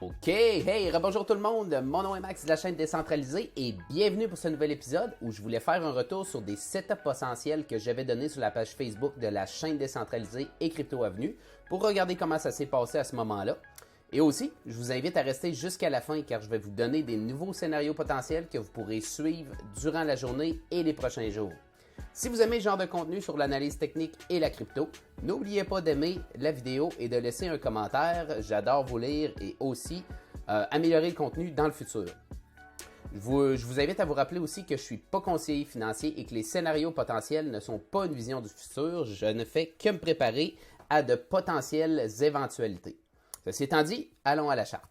Ok, hey, rebonjour tout le monde, mon nom est Max de la chaîne Décentralisée et bienvenue pour ce nouvel épisode où je voulais faire un retour sur des setups potentiels que j'avais donnés sur la page Facebook de la chaîne Décentralisée et Crypto Avenue pour regarder comment ça s'est passé à ce moment-là. Et aussi, je vous invite à rester jusqu'à la fin car je vais vous donner des nouveaux scénarios potentiels que vous pourrez suivre durant la journée et les prochains jours. Si vous aimez ce genre de contenu sur l'analyse technique et la crypto, n'oubliez pas d'aimer la vidéo et de laisser un commentaire. J'adore vous lire et aussi améliorer le contenu dans le futur. Je vous invite à vous rappeler aussi que je ne suis pas conseiller financier et que les scénarios potentiels ne sont pas une vision du futur. Je ne fais que me préparer à de potentielles éventualités. Ceci étant dit, allons à la charte.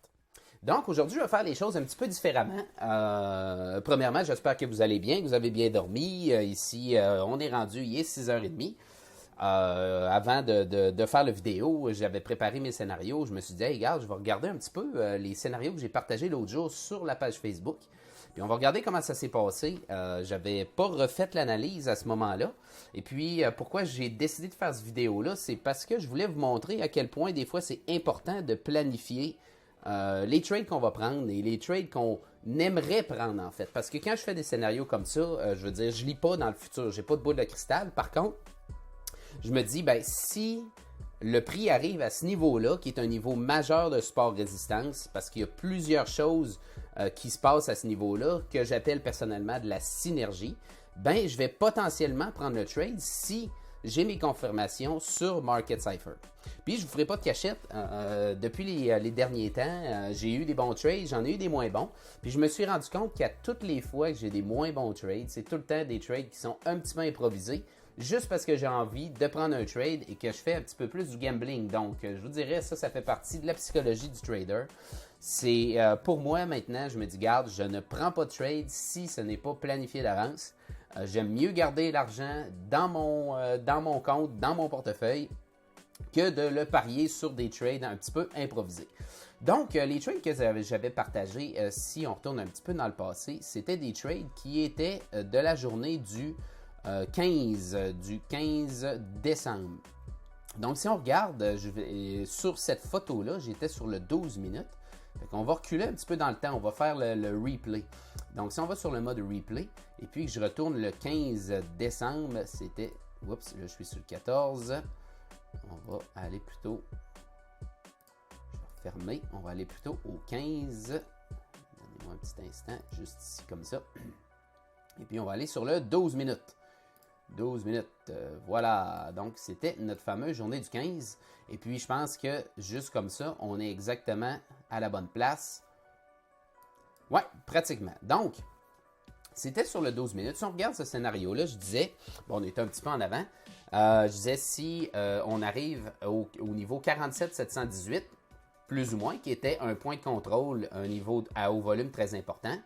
Donc, aujourd'hui, je vais faire les choses un petit peu différemment. Premièrement, j'espère que vous allez bien, que vous avez bien dormi. Ici, on est rendu, il est 6h30. Avant de faire la vidéo, j'avais préparé mes scénarios. Je me suis dit, hey, regarde, je vais regarder un petit peu les scénarios que j'ai partagés l'autre jour sur la page Facebook. Puis on va regarder comment ça s'est passé. J'avais pas refait l'analyse à ce moment-là. Et puis, pourquoi j'ai décidé de faire cette vidéo-là, c'est parce que je voulais vous montrer à quel point des fois c'est important de planifier les trades qu'on va prendre et les trades qu'on aimerait prendre en fait. Parce que quand je fais des scénarios comme ça, je veux dire, je lis pas dans le futur, j'ai pas de boule de cristal. Par contre, je me dis, ben si le prix arrive à ce niveau-là, qui est un niveau majeur de support résistance, parce qu'il y a plusieurs choses qui se passent à ce niveau-là, que j'appelle personnellement de la synergie, ben je vais potentiellement prendre le trade si j'ai mes confirmations sur Market Cypher. Puis je ne vous ferai pas de cachette. Depuis les derniers temps, j'ai eu des bons trades, j'en ai eu des moins bons. Puis je me suis rendu compte qu'à toutes les fois que j'ai des moins bons trades, c'est tout le temps des trades qui sont un petit peu improvisés, juste parce que j'ai envie de prendre un trade et que je fais un petit peu plus du gambling. Donc, je vous dirais, ça fait partie de la psychologie du trader. C'est pour moi maintenant, je me dis, garde, je ne prends pas de trade si ce n'est pas planifié d'avance. J'aime mieux garder l'argent dans mon compte, dans mon portefeuille, que de le parier sur des trades un petit peu improvisés. Donc, les trades que j'avais partagés, si on retourne un petit peu dans le passé, c'était des trades qui étaient de la journée du 15 décembre. Donc, si on regarde, sur cette photo-là, j'étais sur le 12 minutes. On va reculer un petit peu dans le temps, on va faire le replay. Donc, si on va sur le mode replay, et puis que je retourne le 15 décembre, c'était... Oups, là je suis sur le 14. On va aller plutôt... Je vais fermer, on va aller plutôt au 15. Donnez-moi un petit instant, juste ici comme ça. Et puis on va aller sur le 12 minutes. 12 minutes, voilà, donc c'était notre fameuse journée du 15. Et puis je pense que juste comme ça, on est exactement à la bonne place. Ouais, pratiquement. Donc, c'était sur le 12 minutes. Si on regarde ce scénario-là, je disais, bon, on est un petit peu en avant, je disais si on arrive au niveau 47 718, plus ou moins, qui était un point de contrôle, un niveau à haut volume très important,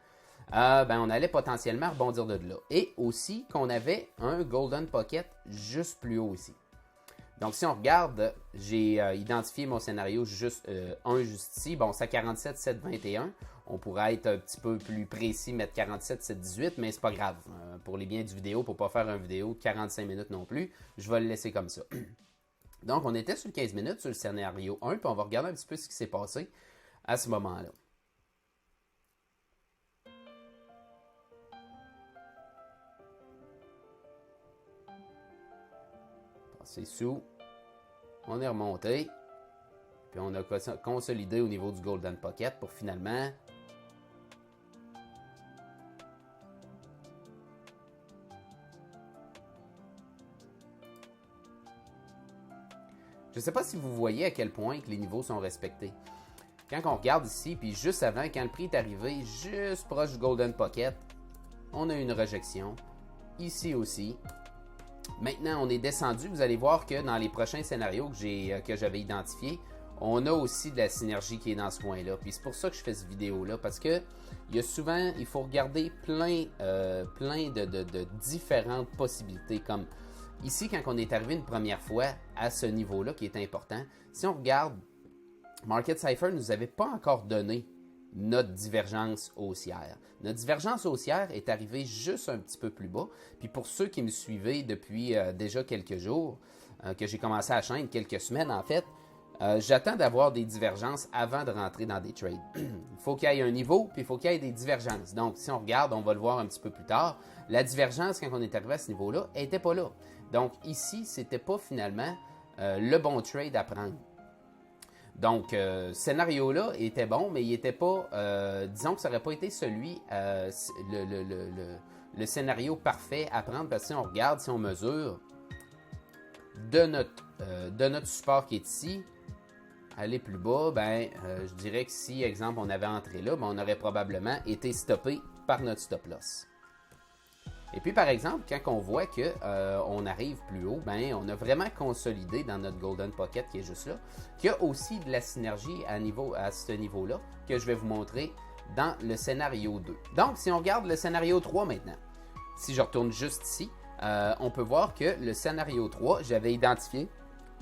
ben on allait potentiellement rebondir de là. Et aussi qu'on avait un Golden Pocket juste plus haut ici. Donc si on regarde, j'ai identifié mon scénario juste ici. Bon, c'est 47 721. On pourrait être un petit peu plus précis, mettre 47 718, mais c'est pas grave. Pour les biens du vidéo, pour ne pas faire une vidéo de 45 minutes non plus, je vais le laisser comme ça. Donc on était sur 15 minutes sur le scénario 1, puis on va regarder un petit peu ce qui s'est passé à ce moment-là. C'est sous, on est remonté, puis on a consolidé au niveau du Golden Pocket pour finalement je ne sais pas si vous voyez à quel point que les niveaux sont respectés. Quand on regarde ici, puis juste avant, quand le prix est arrivé juste proche du Golden Pocket, on a une rejection. Ici aussi. Maintenant, on est descendu. Vous allez voir que dans les prochains scénarios que j'avais identifiés, on a aussi de la synergie qui est dans ce coin-là. Puis c'est pour ça que je fais cette vidéo-là, parce que il y a souvent, il faut regarder plein de différentes possibilités. Comme ici, quand on est arrivé une première fois à ce niveau-là qui est important, si on regarde, Market Cypher ne nous avait pas encore donné notre divergence haussière. Notre divergence haussière est arrivée juste un petit peu plus bas. Puis pour ceux qui me suivaient depuis déjà quelques jours, que j'ai commencé à chaîne, quelques semaines en fait, j'attends d'avoir des divergences avant de rentrer dans des trades. Il faut qu'il y ait un niveau, puis il faut qu'il y ait des divergences. Donc, si on regarde, on va le voir un petit peu plus tard, la divergence, quand on est arrivé à ce niveau-là, elle n'était pas là. Donc, ici, ce n'était pas finalement le bon trade à prendre. Donc, ce scénario-là était bon, mais il n'était pas, disons que ça n'aurait pas été celui, le scénario parfait à prendre, parce que si on regarde, si on mesure de notre support qui est ici, aller plus bas, je dirais que si, exemple, on avait entré là, on aurait probablement été stoppé par notre stop loss. Et puis, par exemple, quand on voit qu'on arrive plus haut, on a vraiment consolidé dans notre Golden Pocket qui est juste là, qu'il y a aussi de la synergie à ce niveau-là que je vais vous montrer dans le scénario 2. Donc, si on regarde le scénario 3 maintenant, si je retourne juste ici, on peut voir que le scénario 3, j'avais identifié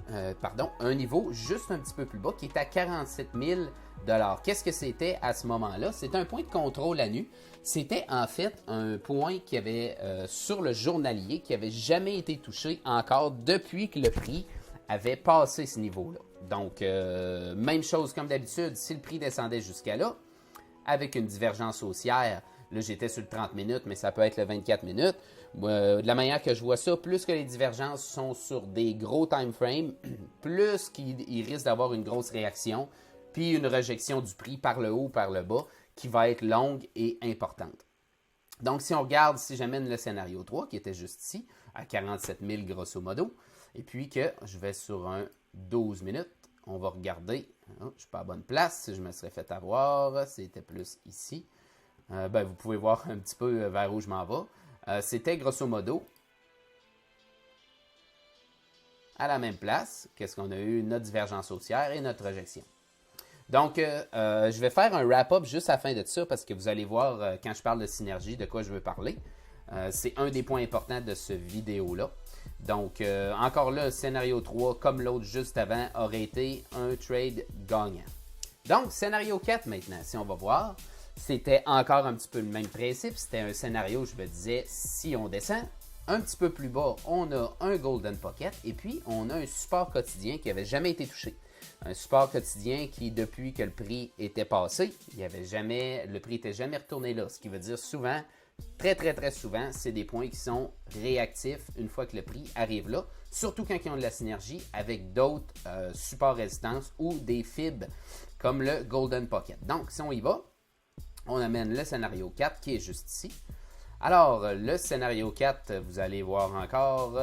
un niveau juste un petit peu plus bas qui est à 47 000 $. Qu'est-ce que c'était à ce moment-là? C'était un point de contrôle à nu. C'était en fait un point qui avait sur le journalier qui n'avait jamais été touché encore depuis que le prix avait passé ce niveau-là. Donc, même chose comme d'habitude, si le prix descendait jusqu'à là, avec une divergence haussière, là j'étais sur le 30 minutes, mais ça peut être le 24 minutes. De la manière que je vois ça, plus que les divergences sont sur des gros time frames, plus qu'il risque d'avoir une grosse réaction, puis une rejection du prix par le haut ou par le bas, qui va être longue et importante. Donc, si on regarde, si j'amène le scénario 3, qui était juste ici, à 47 000 grosso modo, et puis que je vais sur un 12 minutes, on va regarder, je ne suis pas à bonne place, si je me serais fait avoir, c'était plus ici. Vous pouvez voir un petit peu vers où je m'en vais. C'était grosso modo à la même place qu'est-ce qu'on a eu notre divergence haussière et notre rejection. Donc, je vais faire un wrap-up juste à la fin de ça parce que vous allez voir quand je parle de synergie, de quoi je veux parler. C'est un des points importants de ce vidéo-là. Donc, encore là, scénario 3, comme l'autre juste avant, aurait été un trade gagnant. Donc, scénario 4 maintenant, si on va voir, c'était encore un petit peu le même principe. C'était un scénario, je me disais, si on descend un petit peu plus bas, on a un Golden Pocket et puis on a un support quotidien qui n'avait jamais été touché. Un support quotidien qui, depuis que le prix était passé, le prix n'était jamais retourné là. Ce qui veut dire souvent, très très très souvent, c'est des points qui sont réactifs une fois que le prix arrive là. Surtout quand ils ont de la synergie avec d'autres supports résistance ou des fibres comme le Golden Pocket. Donc, si on y va, on amène le scénario 4 qui est juste ici. Alors, le scénario 4, vous allez voir encore,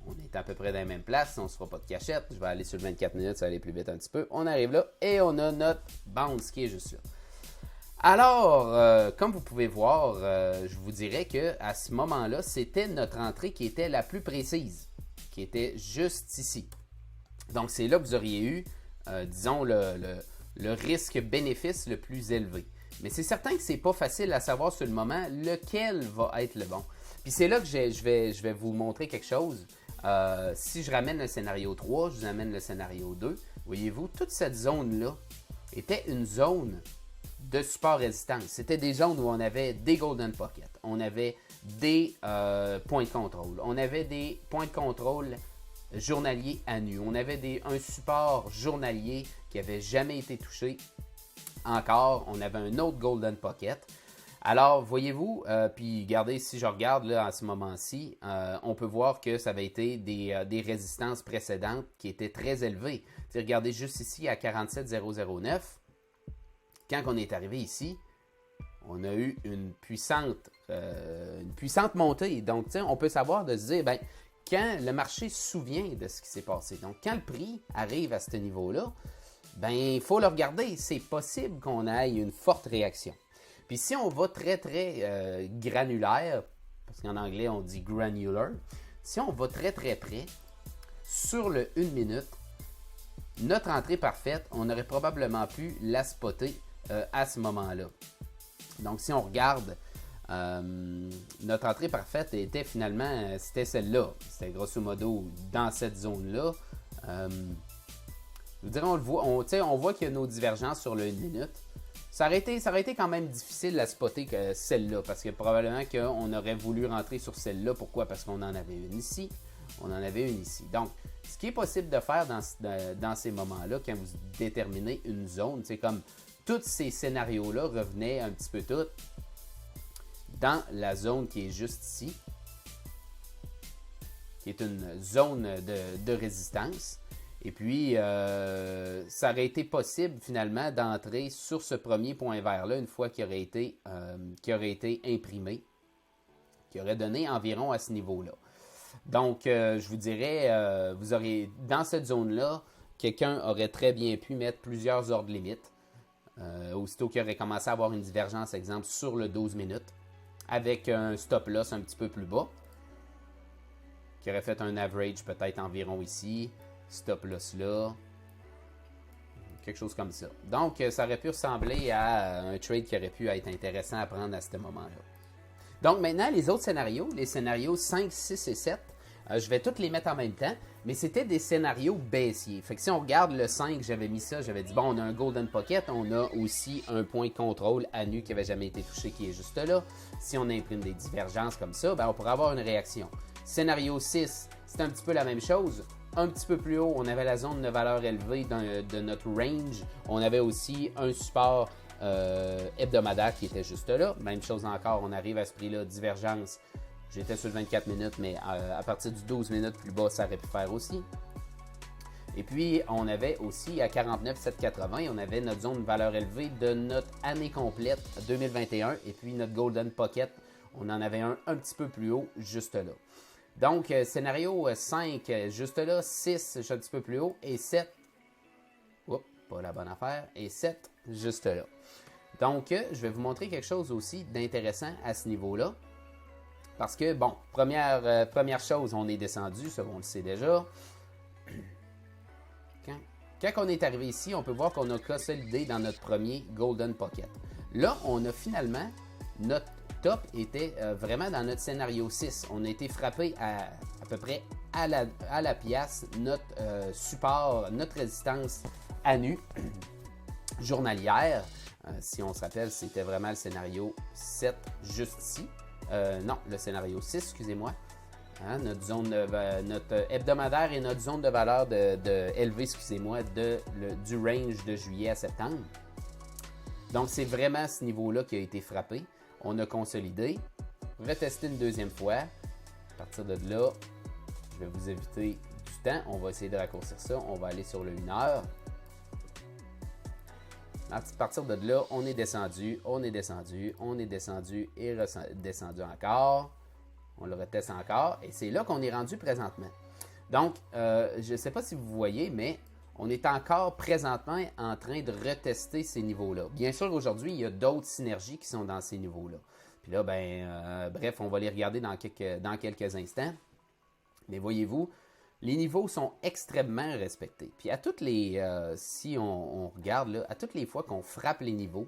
on est à peu près dans la même place, on ne se fera pas de cachette. Je vais aller sur le 24 minutes, ça va aller plus vite un petit peu. On arrive là et on a notre bounce qui est juste là. Alors, comme vous pouvez voir, je vous dirais qu'à ce moment-là, c'était notre entrée qui était la plus précise, qui était juste ici. Donc, c'est là que vous auriez eu, disons, le risque-bénéfice le plus élevé. Mais c'est certain que c'est pas facile à savoir sur le moment lequel va être le bon. Puis c'est là que je vais vous montrer quelque chose. Si je ramène le scénario 3, je vous amène le scénario 2. Voyez-vous, toute cette zone-là était une zone de support résistance. C'était des zones où on avait des Golden Pocket, on avait des points de contrôle, on avait des points de contrôle journaliers à nu, on avait un support journalier qui n'avait jamais été touché. Encore, on avait un autre Golden Pocket. Alors, voyez-vous, puis regardez, si je regarde là, à ce moment-ci, on peut voir que ça avait été des résistances précédentes qui étaient très élevées. Regardez juste ici à 47,009. Quand on est arrivé ici, on a eu une puissante montée. Donc, on peut savoir de se dire, quand le marché se souvient de ce qui s'est passé, donc quand le prix arrive à ce niveau-là, il faut le regarder. C'est possible qu'on ait une forte réaction. Puis si on va très, très granulaire, parce qu'en anglais, on dit granular, si on va très, très près, sur le 1 minute, notre entrée parfaite, on aurait probablement pu la spotter à ce moment-là. Donc, si on regarde, notre entrée parfaite était finalement, c'était celle-là. C'était grosso modo dans cette zone-là. Je vous dirais, on voit qu'il y a nos divergences sur le 1 minute. Ça aurait été quand même difficile à spotter que celle-là, parce que probablement qu'on aurait voulu rentrer sur celle-là. Pourquoi? Parce qu'on en avait une ici, On en avait une ici. Donc, ce qui est possible de faire dans ces moments-là, quand vous déterminez une zone, c'est comme tous ces scénarios-là revenaient un petit peu tous dans la zone qui est juste ici, qui est une zone de résistance. Et puis, ça aurait été possible finalement d'entrer sur ce premier point vert-là une fois qu'il aurait été imprimé, qui aurait donné environ à ce niveau-là. Donc, je vous dirais, vous auriez dans cette zone-là, quelqu'un aurait très bien pu mettre plusieurs ordres limites. Aussitôt qu'il aurait commencé à avoir une divergence, exemple, sur le 12 minutes, avec un stop-loss un petit peu plus bas, qui aurait fait un average peut-être environ ici, stop-loss là, quelque chose comme ça. Donc, ça aurait pu ressembler à un trade qui aurait pu être intéressant à prendre à ce moment-là. Donc, maintenant, les autres scénarios, les scénarios 5, 6 et 7, je vais tous les mettre en même temps, mais c'était des scénarios baissiers. Fait que si on regarde le 5, j'avais mis ça, j'avais dit, bon, on a un Golden Pocket, on a aussi un point de contrôle à nu qui n'avait jamais été touché, qui est juste là. Si on imprime des divergences comme ça, ben, on pourrait avoir une réaction. Scénario 6, c'est un petit peu la même chose. Un petit peu plus haut, on avait la zone de valeur élevée de notre range. On avait aussi un support hebdomadaire qui était juste là. Même chose encore, on arrive à ce prix-là, divergence. J'étais sur le 24 minutes, mais à partir du 12 minutes plus bas, ça aurait pu faire aussi. Et puis, on avait aussi à 49,780, on avait notre zone de valeur élevée de notre année complète 2021. Et puis, notre Golden Pocket, on en avait un petit peu plus haut, juste là. Donc, scénario 5, juste là, 6, un petit peu plus haut, et 7, oups, pas la bonne affaire, et 7, juste là. Donc, je vais vous montrer quelque chose aussi d'intéressant à ce niveau-là. Parce que, bon, première chose, on est descendu, ça on le sait déjà. Quand on est arrivé ici, on peut voir qu'on a consolidé dans notre premier Golden Pocket. Là, on a finalement, notre top était vraiment dans notre scénario 6. On a été frappé à peu près à la pièce, notre support, notre résistance à nu journalière. Si on se rappelle, c'était vraiment le scénario 7 juste ici. Non, le scénario 6, excusez-moi. Hein, notre hebdomadaire et notre zone de valeur élevée, excusez-moi, du range de juillet à septembre. Donc, c'est vraiment ce niveau-là qui a été frappé. On a consolidé, retesté une deuxième fois. À partir de là, je vais vous éviter du temps. On va essayer de raccourcir ça. On va aller sur le 1 heure. À partir de là, on est descendu, on est descendu, on est descendu et descendu encore. On le reteste encore et c'est là qu'on est rendu présentement. Donc, je ne sais pas si vous voyez, mais on est encore présentement en train de retester ces niveaux-là. Bien sûr, aujourd'hui, il y a d'autres synergies qui sont dans ces niveaux-là. Puis là, bref, on va les regarder dans quelques instants. Mais voyez-vous, les niveaux sont extrêmement respectés. Puis à toutes les, si on regarde, là, à toutes les fois qu'on frappe les niveaux,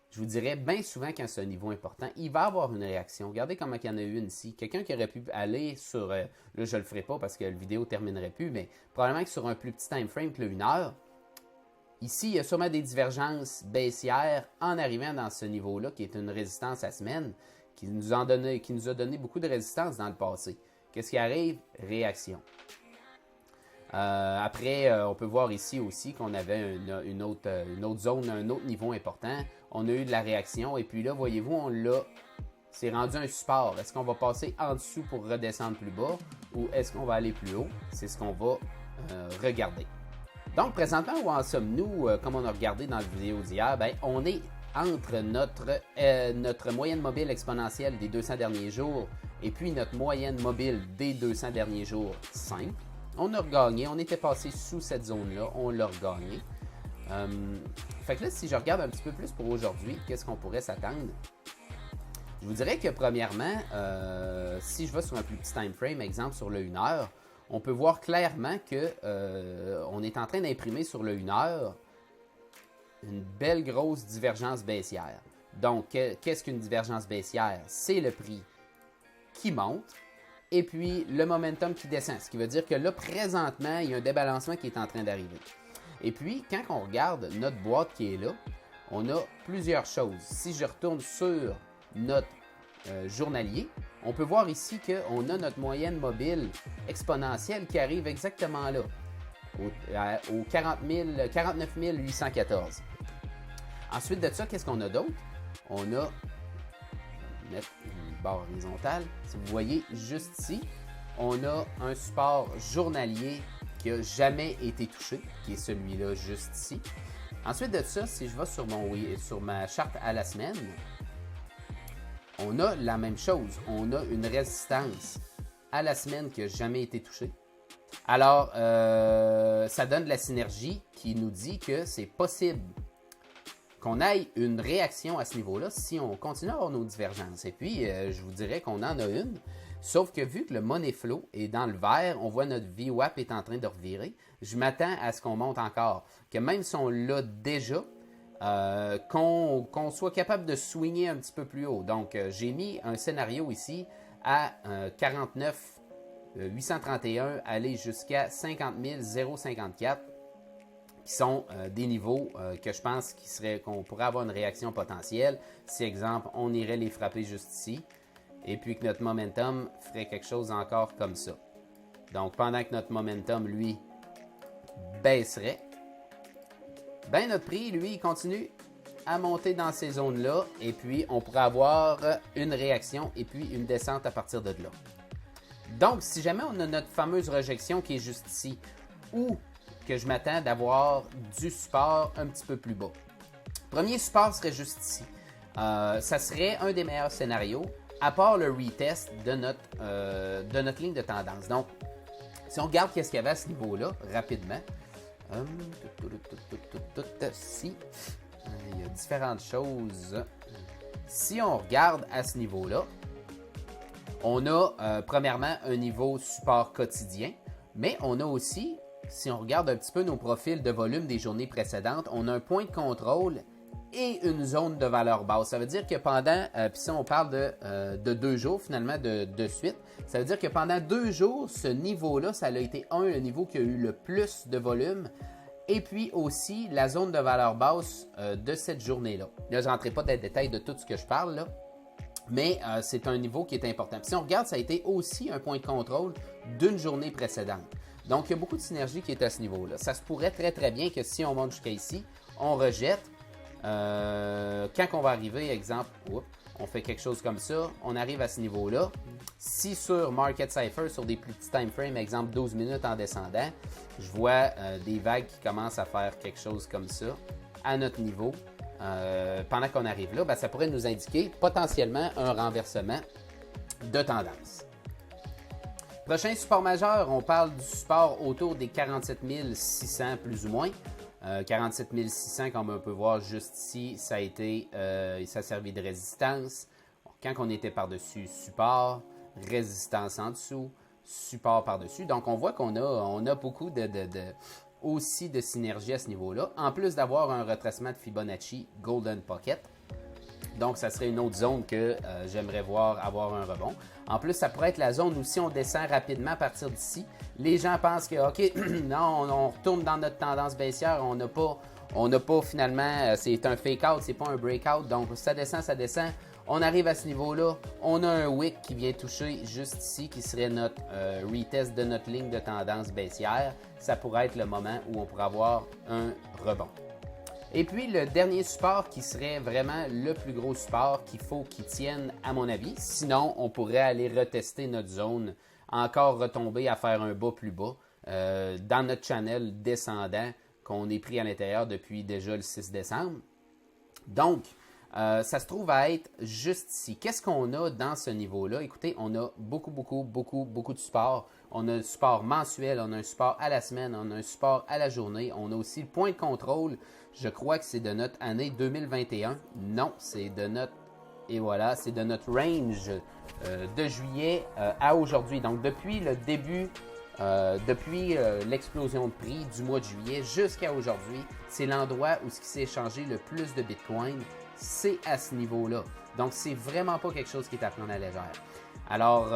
je vous dirais bien souvent quand c'est un niveau important, il va y avoir une réaction. Regardez comment il y en a eu une ici. Quelqu'un qui aurait pu aller sur, là je ne le ferai pas parce que la vidéo ne terminerait plus, mais probablement que sur un plus petit time frame que le 1 heure, ici il y a sûrement des divergences baissières en arrivant dans ce niveau-là qui est une résistance à semaine qui nous a donné beaucoup de résistance dans le passé. Qu'est-ce qui arrive? Réaction. Après, on peut voir ici aussi qu'on avait une autre zone, un autre niveau important. On a eu de la réaction et puis là, voyez-vous, c'est rendu un support. Est-ce qu'on va passer en dessous pour redescendre plus bas ou est-ce qu'on va aller plus haut? C'est ce qu'on va regarder. Donc, présentement, où en sommes-nous? Comme on a regardé dans la vidéo d'hier, on est entre notre moyenne mobile exponentielle des 200 derniers jours et puis notre moyenne mobile des 200 derniers jours simple. On a regagné, on était passé sous cette zone-là, on l'a regagné. Fait que là, si je regarde un petit peu plus pour aujourd'hui, qu'est-ce qu'on pourrait s'attendre? Je vous dirais que premièrement, si je vais sur un plus petit time frame, exemple sur le 1 heure, on peut voir clairement que on est en train d'imprimer sur le 1 heure une belle grosse divergence baissière. Donc, qu'est-ce qu'une divergence baissière? C'est le prix qui monte et puis le momentum qui descend. Ce qui veut dire que là, présentement, il y a un débalancement qui est en train d'arriver. Et puis, quand on regarde notre boîte qui est là, on a plusieurs choses. Si je retourne sur notre journalier, on peut voir ici qu'on a notre moyenne mobile exponentielle qui arrive exactement là, au 49 814. Ensuite de ça, qu'est-ce qu'on a d'autre? On a mettre une barre horizontale. Si vous voyez juste ici, on a un support journalier qui n'a jamais été touché, qui est celui-là juste ici. Ensuite de ça, si je vais sur ma charte à la semaine, on a la même chose. On a une résistance à la semaine qui n'a jamais été touchée. Alors, ça donne de la synergie qui nous dit que c'est possible qu'on ait une réaction à ce niveau-là si on continue à avoir nos divergences. Et puis, je vous dirais qu'on en a une, sauf que vu que le money flow est dans le vert, on voit notre VWAP est en train de revirer. Je m'attends à ce qu'on monte encore, que même si on l'a déjà, qu'on soit capable de swinger un petit peu plus haut. Donc, j'ai mis un scénario ici à 49 831, aller jusqu'à 50 054. Qui sont des niveaux que je pense qu'on pourrait avoir une réaction potentielle. Si, exemple, on irait les frapper juste ici, et puis que notre momentum ferait quelque chose encore comme ça. Donc, pendant que notre momentum, lui, baisserait, ben notre prix, lui, il continue à monter dans ces zones-là, et puis on pourrait avoir une réaction et puis une descente à partir de là. Donc, si jamais on a notre fameuse rejection qui est juste ici, ou que je m'attends d'avoir du support un petit peu plus bas. Premier support serait juste ici. Ça serait un des meilleurs scénarios, à part le retest de notre ligne de tendance. Donc, si on regarde qu'est-ce qu'il y avait à ce niveau-là, rapidement, si, il y a différentes choses. Si on regarde à ce niveau-là, on a premièrement un niveau support quotidien, mais on a aussi, si on regarde un petit peu nos profils de volume des journées précédentes, on a un point de contrôle et une zone de valeur basse. Ça veut dire que pendant, puis si on parle de 2 jours finalement de suite, ça veut dire que pendant 2 jours, ce niveau-là, ça a été le niveau qui a eu le plus de volume, et puis aussi la zone de valeur basse de cette journée-là. Là, je ne rentrerai pas dans les détails de tout ce que je parle là, mais c'est un niveau qui est important. Puis si on regarde, ça a été aussi un point de contrôle d'une journée précédente. Donc, il y a beaucoup de synergie qui est à ce niveau-là. Ça se pourrait très, très bien que si on monte jusqu'à ici, on rejette. Quand on va arriver, exemple, on fait quelque chose comme ça, on arrive à ce niveau-là. Si sur Market Cypher, sur des plus petits time frames, exemple 12 minutes en descendant, je vois des vagues qui commencent à faire quelque chose comme ça à notre niveau. Pendant qu'on arrive là, ben, ça pourrait nous indiquer potentiellement un renversement de tendance. Prochain support majeur, on parle du support autour des 47 600 plus ou moins. 47 600, comme on peut voir juste ici, ça a servi de résistance. Quand on était par-dessus support, résistance en dessous, support par-dessus. Donc, on voit qu'on a beaucoup aussi de synergie à ce niveau-là, en plus d'avoir un retracement de Fibonacci Golden Pocket. Donc, ça serait une autre zone que j'aimerais voir avoir un rebond. En plus, ça pourrait être la zone où si on descend rapidement à partir d'ici, les gens pensent que, OK, non, on retourne dans notre tendance baissière, on n'a pas finalement, c'est un fake-out, c'est pas un breakout. Donc, ça descend. On arrive à ce niveau-là, on a un wick qui vient toucher juste ici, qui serait notre retest de notre ligne de tendance baissière. Ça pourrait être le moment où on pourrait avoir un rebond. Et puis, le dernier support qui serait vraiment le plus gros support qu'il faut qu'il tienne, à mon avis. Sinon, on pourrait aller retester notre zone, encore retomber à faire un bas plus bas dans notre channel descendant qu'on est pris à l'intérieur depuis déjà le 6 décembre. Donc, ça se trouve à être juste ici. Qu'est-ce qu'on a dans ce niveau-là? Écoutez, on a beaucoup de supports. On a un support mensuel, on a un support à la semaine, on a un support à la journée. On a aussi le point de contrôle. Je crois que c'est de notre année 2021. Non, c'est de notre... Et voilà, c'est de notre range de juillet à aujourd'hui. Donc, depuis le début, depuis l'explosion de prix du mois de juillet jusqu'à aujourd'hui, c'est l'endroit où ce qui s'est échangé le plus de Bitcoin, c'est à ce niveau-là. Donc, c'est vraiment pas quelque chose qui est à prendre à la légère. Alors,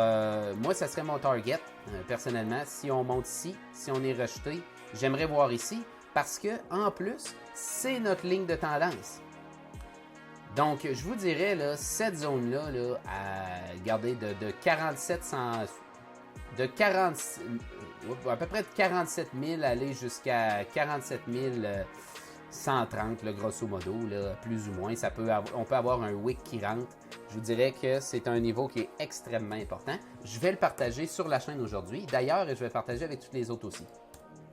moi, ça serait mon target, personnellement. Si on monte ici, si on est rejeté, j'aimerais voir ici parce que en plus, c'est notre ligne de tendance. Donc, je vous dirais, là, cette zone-là, là, à garder de 4700, de 40, à peu près de 47 000 aller jusqu'à 47 130, là, grosso modo, là, plus ou moins. On peut avoir un wick qui rentre. Je vous dirais que c'est un niveau qui est extrêmement important. Je vais le partager sur la chaîne aujourd'hui. D'ailleurs, je vais le partager avec toutes les autres aussi.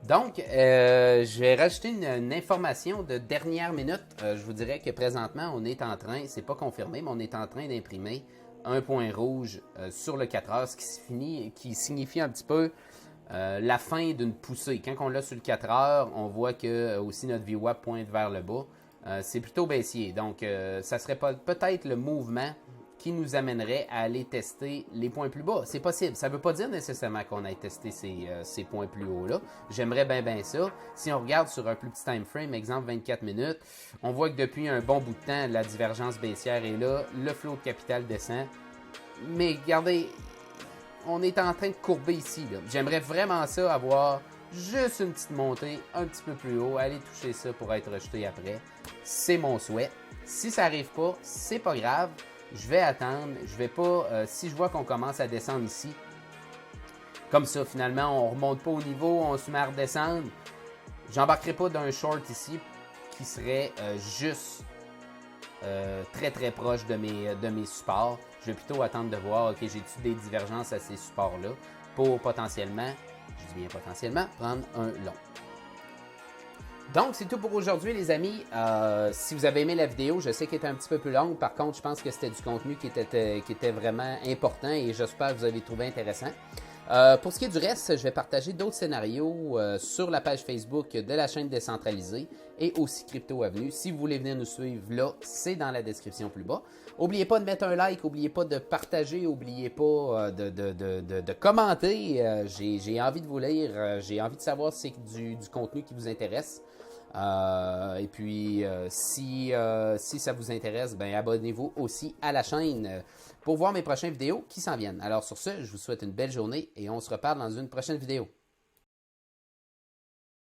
Donc, je vais rajouter une information de dernière minute. Je vous dirais que présentement, on est en train, c'est pas confirmé, mais on est en train d'imprimer un point rouge sur le 4 heures, ce qui signifie un petit peu la fin d'une poussée. Quand on l'a sur le 4 heures, on voit que aussi notre VWAP pointe vers le bas. C'est plutôt baissier. Donc, ça serait peut-être le mouvement qui nous amènerait à aller tester les points plus bas. C'est possible. Ça ne veut pas dire nécessairement qu'on aille tester ces points plus hauts-là. J'aimerais bien ça. Si on regarde sur un plus petit time frame, exemple 24 minutes, on voit que depuis un bon bout de temps, la divergence baissière est là, le flot de capital descend. Mais regardez, on est en train de courber ici. J'aimerais vraiment ça, avoir juste une petite montée un petit peu plus haut, aller toucher ça pour être rejeté après. C'est mon souhait. Si ça n'arrive pas, c'est pas grave. Je vais attendre. Je vais pas. Si je vois qu'on commence à descendre ici, comme ça, finalement, on remonte pas au niveau, on se met à redescendre. J'embarquerai pas d'un short ici qui serait juste très très proche de mes supports. Je vais plutôt attendre de voir, ok, j'ai-tu des divergences à ces supports-là pour potentiellement, je dis bien potentiellement, prendre un long. Donc, c'est tout pour aujourd'hui, les amis. Si vous avez aimé la vidéo, je sais qu'elle était un petit peu plus longue. Par contre, je pense que c'était du contenu qui était vraiment important et j'espère que vous avez trouvé intéressant. Pour ce qui est du reste, je vais partager d'autres scénarios sur la page Facebook de la chaîne décentralisée et aussi Crypto Avenue. Si vous voulez venir nous suivre là, c'est dans la description plus bas. N'oubliez pas de mettre un like, n'oubliez pas de partager, n'oubliez pas de commenter. J'ai envie de vous lire, j'ai envie de savoir si c'est du contenu qui vous intéresse. Et puis, si ça vous intéresse, ben, abonnez-vous aussi à la chaîne pour voir mes prochaines vidéos qui s'en viennent. Alors sur ce, je vous souhaite une belle journée et on se reparle dans une prochaine vidéo.